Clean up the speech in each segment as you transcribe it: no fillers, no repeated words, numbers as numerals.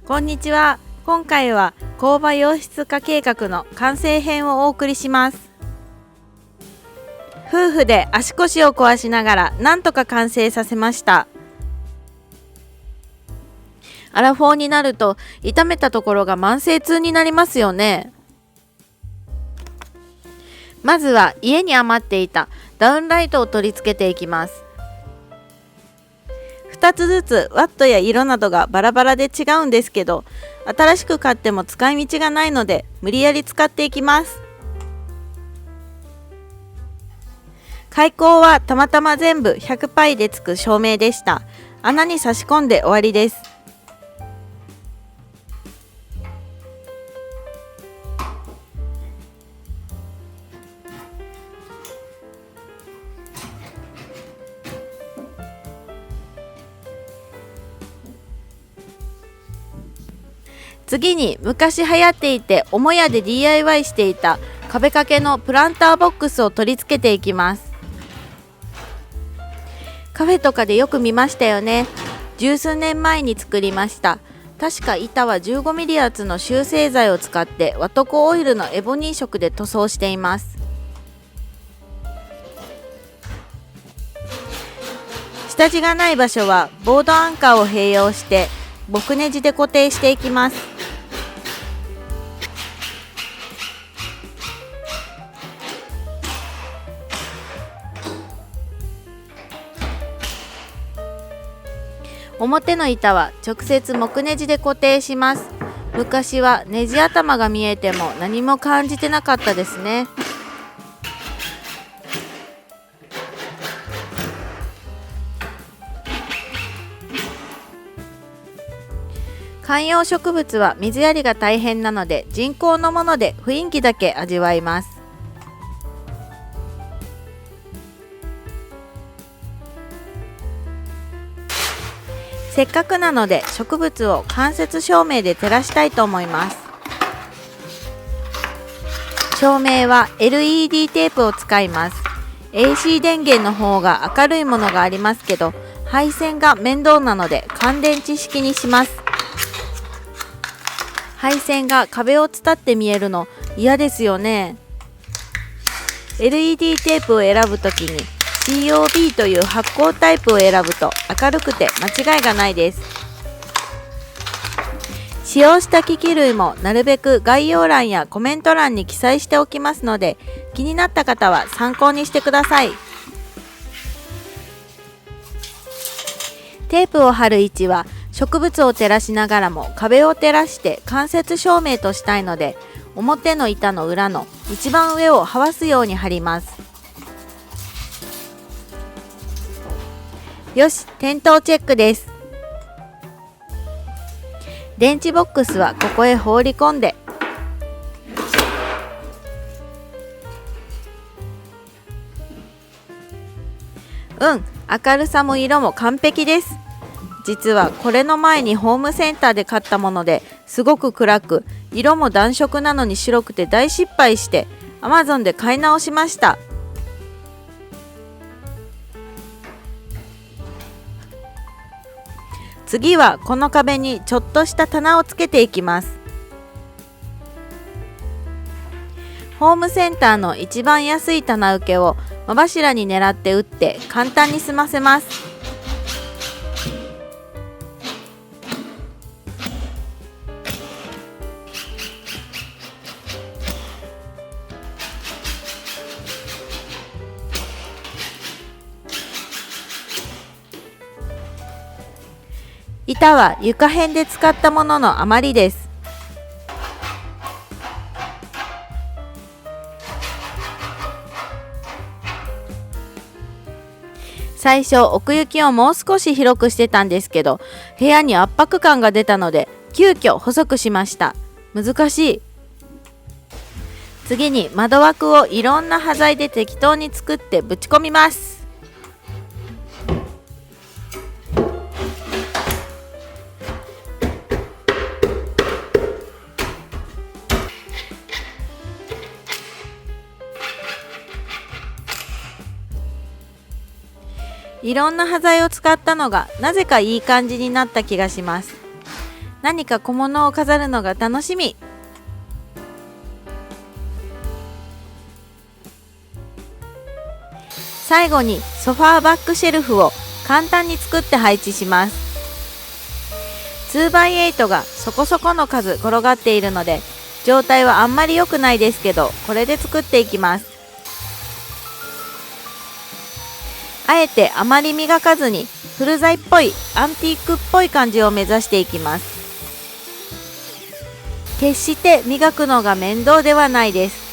こんにちは。今回は工場洋室化計画の完成編をお送りします。夫婦で足腰を壊しながらなんとか完成させました。アラフォーになると痛めたところが慢性痛になりますよね。まずは家に余っていたダウンライトを取り付けていきます。2つずつワットや色などがバラバラで違うんですけど、新しく買っても使い道がないので無理やり使っていきます。開口はたまたま全部100パイでつく照明でした。穴に差し込んで終わりです。次に昔流行っていて母屋で DIY していた壁掛けのプランターボックスを取り付けていきます。カフェとかでよく見ましたよね。十数年前に作りました。確か板は 15mm 厚の集成材を使ってワトコオイルのエボニー色で塗装しています。下地がない場所はボードアンカーを併用して木ネジで固定していきます。表の板は直接木ネジで固定します。昔はネジ頭が見えても何も感じてなかったですね。観葉植物は水やりが大変なので人工のもので雰囲気だけ味わいます。せっかくなので植物を間接照明で照らしたいと思います。照明は LED テープを使います。 AC 電源の方が明るいものがありますけど、配線が面倒なので乾電池式にします。配線が壁を伝って見えるの嫌ですよね。 LED テープを選ぶときにCOB という発光タイプを選ぶと明るくて間違いがないです。使用した機器類もなるべく概要欄やコメント欄に記載しておきますので、気になった方は参考にしてください。テープを貼る位置は植物を照らしながらも壁を照らして間接照明としたいので、表の板の裏の一番上をはわすように貼ります。よし、点灯チェックです。電池ボックスはここへ放り込んで、明るさも色も完璧です。実はこれの前にホームセンターで買ったものですごく暗く、色も暖色なのに白くて大失敗して Amazon で買い直しました。次はこの壁にちょっとした棚をつけていきます。ホームセンターの一番安い棚受けを間柱に狙って打って簡単に済ませます。板は床辺で使ったものの余りです。最初奥行きをもう少し広くしてたんですけど、部屋に圧迫感が出たので急遽細くしました。難しい。次に窓枠をいろんな端材で適当に作ってぶち込みます。いろんな端材を使ったのがなぜかいい感じになった気がします。何か小物を飾るのが楽しみ。最後にソファーバックシェルフを簡単に作って配置します。2x8 がそこそこの数転がっているので状態はあんまり良くないですけど、これで作っていきます。あえてあまり磨かずに古材っぽいアンティークっぽい感じを目指していきます。決して磨くのが面倒ではないです。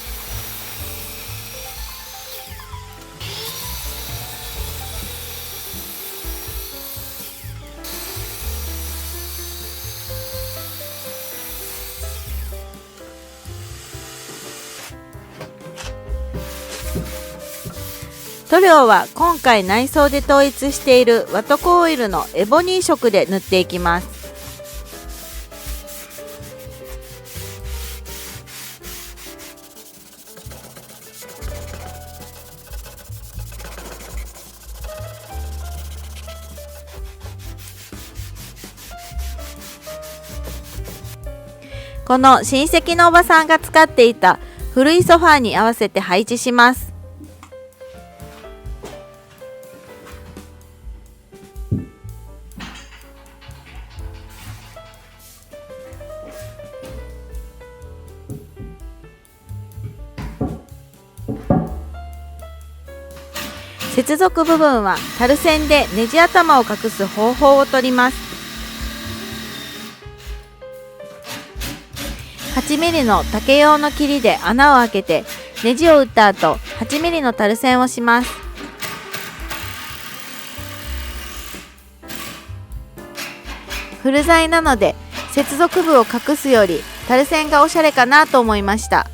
塗料は今回内装で統一しているワトコオイルのエボニー色で塗っていきます。この親戚のおばさんが使っていた古いソファーに合わせて配置します。接続部分はタル線でネジ頭を隠す方法を取ります。8mm の竹用の切りで穴を開けてネジを打った後 8mm のタル線をします。古材なので接続部を隠すよりタル線がおしゃれかなと思いました。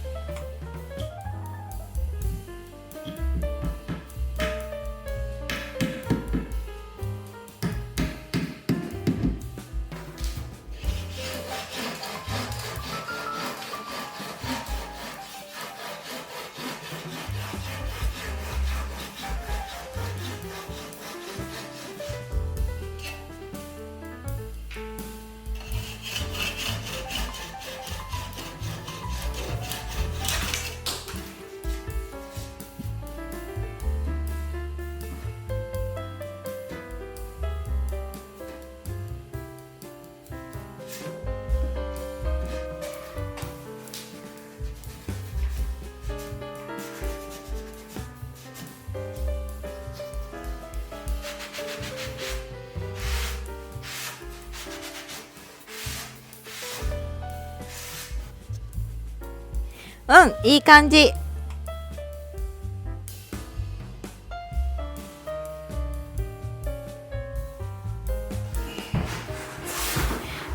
いい感じ。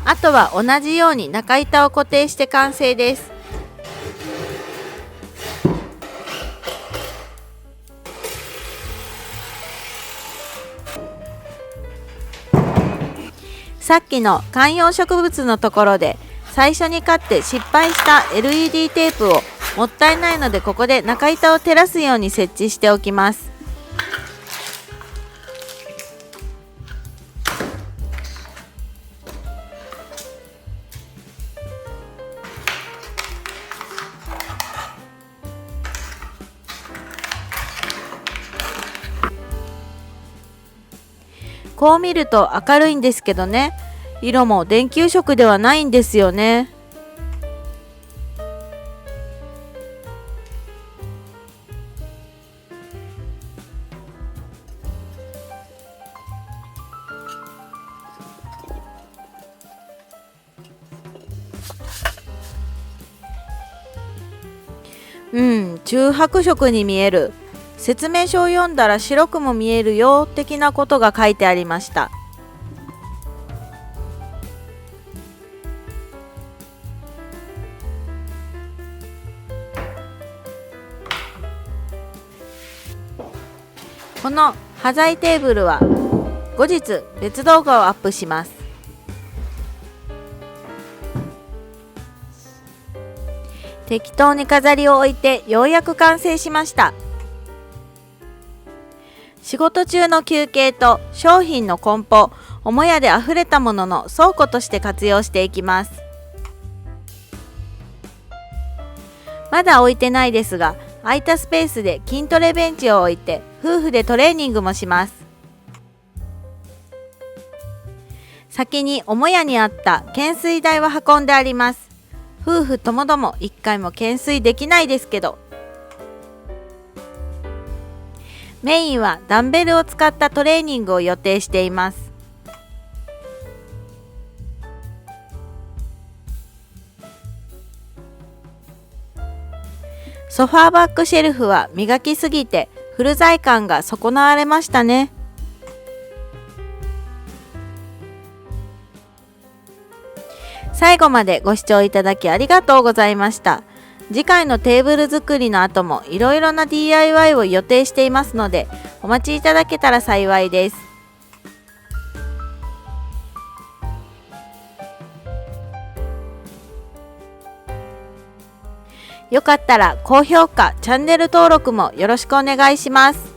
あとは同じように中板を固定して完成です。さっきの観葉植物のところで最初に買って失敗した LED テープをもったいないのでここで中板を照らすように設置しておきます。こう見ると明るいんですけどね、色も電球色ではないんですよね。中白色に見える。説明書を読んだら白くも見えるよ的なことが書いてありました。この端材テーブルは後日別動画をアップします。適当に飾りを置いてようやく完成しました。仕事中の休憩と商品の梱包、母屋であふれたものの倉庫として活用していきます。まだ置いてないですが、空いたスペースで筋トレベンチを置いて夫婦でトレーニングもします。先に母屋にあった懸垂台は運んであります。夫婦ともども一回も懸垂できないですけど、メインはダンベルを使ったトレーニングを予定しています。ソファーバックシェルフは磨きすぎて古材感が損なわれましたね。最後までご視聴いただきありがとうございました。次回のテーブル作りの後もいろいろな DIY を予定していますので、お待ちいただけたら幸いです。よかったら高評価、チャンネル登録もよろしくお願いします。